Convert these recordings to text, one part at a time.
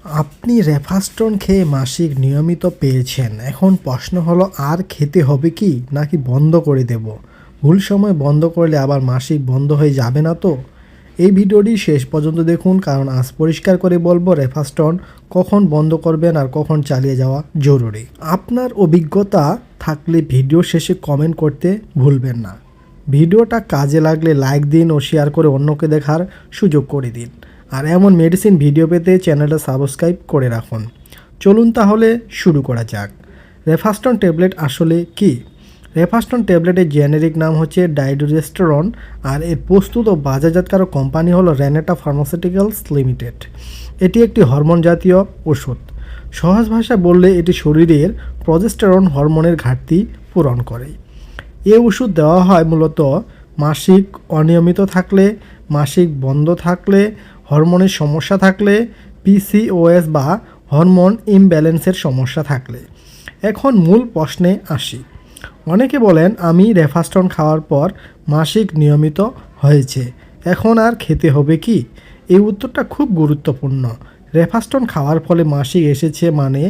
আপনি রেফাস্টন খেয়ে মাসিক নিয়মিত পেয়েছেন। এখন প্রশ্ন হলো আর খেতে হবে কি নাকি বন্ধ করে দেব? ভুল সময় বন্ধ করলে আবার মাসিক বন্ধ হয়ে যাবে না তো? এই ভিডিওটি শেষ পর্যন্ত দেখুন, কারণ আজ পরিষ্কার করে বলবো রেফাস্টন কখন বন্ধ করবেন আর কখন চালিয়ে যাওয়া জরুরি। আপনার অভিজ্ঞতা থাকলে ভিডিও শেষে কমেন্ট করতে ভুলবেন না। ভিডিওটা কাজে লাগলে লাইক দিন ও শেয়ার করে অন্যকে দেখার সুযোগ করে দিন। আর এমন মেডিসিন ভিডিও পেতে চ্যানেলটা সাবস্ক্রাইব করে রাখুন। চলুন তাহলে শুরু করা যাক। রেফাস্টন ট্যাবলেট আসলে কি? রেফাস্টন ট্যাবলেটের জেনেরিক নাম হচ্ছে ডাইডোরেস্টেরন, আর এর প্রস্তুত ও বাজারজাতকারক কোম্পানি হলো রেনেটা ফার্মাসিউটিক্যালস লিমিটেড। এটি একটি হরমোন জাতীয় ওষুধ। সহজ ভাষায় বললে এটি শরীরের প্রজেস্টেরন হরমোনের ঘাটতি পূরণ করে। এই ওষুধ দেওয়া হয় মূলত মাসিক অনিয়মিত থাকলে, মাসিক বন্ধ থাকলে, হরমোনের সমস্যা থাকলে, পিসিওএস বা হরমোন ইমব্যালেন্সের সমস্যা থাকলে। এখন মূল প্রশ্নে আসি। অনেকে বলেন আমি রেফাস্টন খাওয়ার পর মাসিক নিয়মিত হয়েছে, এখন আর খেতে হবে কি? এই উত্তরটা খুব গুরুত্বপূর্ণ। রেফাস্টন খাওয়ার ফলে মাসিক এসেছে মানে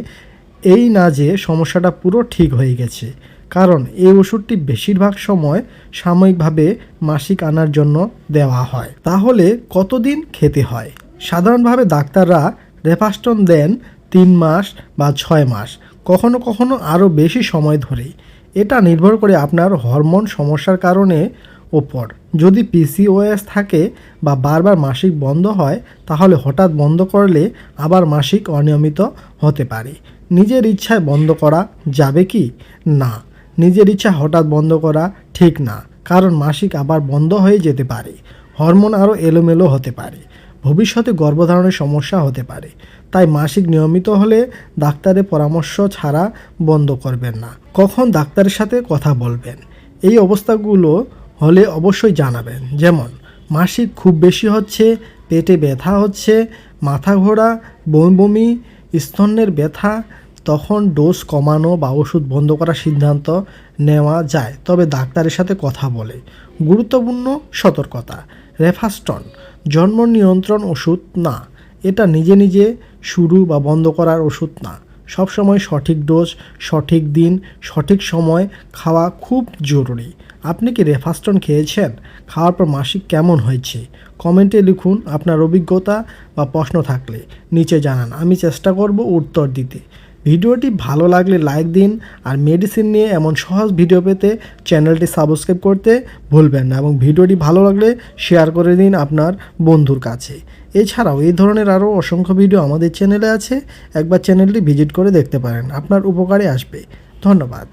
এই না যে সমস্যাটা পুরো ঠিক হয়ে গেছে, কারণ এই ওষুধটি বেশিরভাগ সময় সাময়িকভাবে মাসিক আনার জন্য দেওয়া হয়। তাহলে কতদিন খেতে হয়? সাধারণভাবে ডাক্তাররা রেফাস্টন দেন 3 মাস বা 6 মাস, কখনো কখনো আরও বেশি সময় ধরে। এটা নির্ভর করে আপনার হরমোন সমস্যার কারণে ওপর। যদি পিসিওএস থাকে বা বারবার মাসিক বন্ধ হয়, তাহলে হঠাৎ বন্ধ করলে আবার মাসিক অনিয়মিত হতে পারে। নিজের ইচ্ছায় বন্ধ করা যাবে কি? না, নিজের ইচ্ছা হঠাৎ বন্ধ করা ঠিক না, কারণ মাসিক আবার বন্ধ হয়ে যেতে পারে। হরমোন আরও এলোমেলো হতে পারে, ভবিষ্যতে গর্ভধারণের সমস্যা হতে পারে। তাই মাসিক নিয়মিত হলে ডাক্তারের পরামর্শ ছাড়া বন্ধ করবেন না। কখন ডাক্তারের সাথে কথা বলবেন? এই অবস্থাগুলো হলে অবশ্যই জানাবেন, যেমন মাসিক খুব বেশি হচ্ছে, পেটে ব্যথা হচ্ছে, মাথা ঘোরা, বমি বমি, স্তনের ব্যথা। তখন ডোজ কমানো বা ওষুধ বন্ধ করার সিদ্ধান্ত নেওয়া যায়, তবে ডাক্তারের সাথে কথা বলে। গুরুত্বপূর্ণ সতর্কতা: রেফাস্টন জন্ম নিয়ন্ত্রণ ওষুধ না। এটা নিজে নিজে শুরু বা বন্ধ করার ওষুধ না। সবসময় সঠিক ডোজ, সঠিক দিন, সঠিক সময় খাওয়া খুব জরুরি। আপনি কি রেফাস্টন খেয়েছেন? খাওয়ার পর মাসিক কেমন হয়েছে? কমেন্টে লিখুন আপনার অভিজ্ঞতা বা প্রশ্ন থাকলে নিচে জানান, আমি চেষ্টা করব উত্তর দিতে। ভিডিওটি ভালো লাগলে লাইক দিন, আর মেডিসিন নিয়ে এমন সহজ ভিডিও পেতে চ্যানেলটি সাবস্ক্রাইব করতে ভুলবেন না, এবং ভিডিওটি ভালো লাগলে শেয়ার করে দিন আপনার বন্ধুর কাছে। এছাড়াও এই ধরনের আরও অসংখ্য ভিডিও আমাদের চ্যানেলে আছে, একবার চ্যানেলটি ভিজিট করে দেখতে পারেন, আপনার উপকারে আসবে। ধন্যবাদ।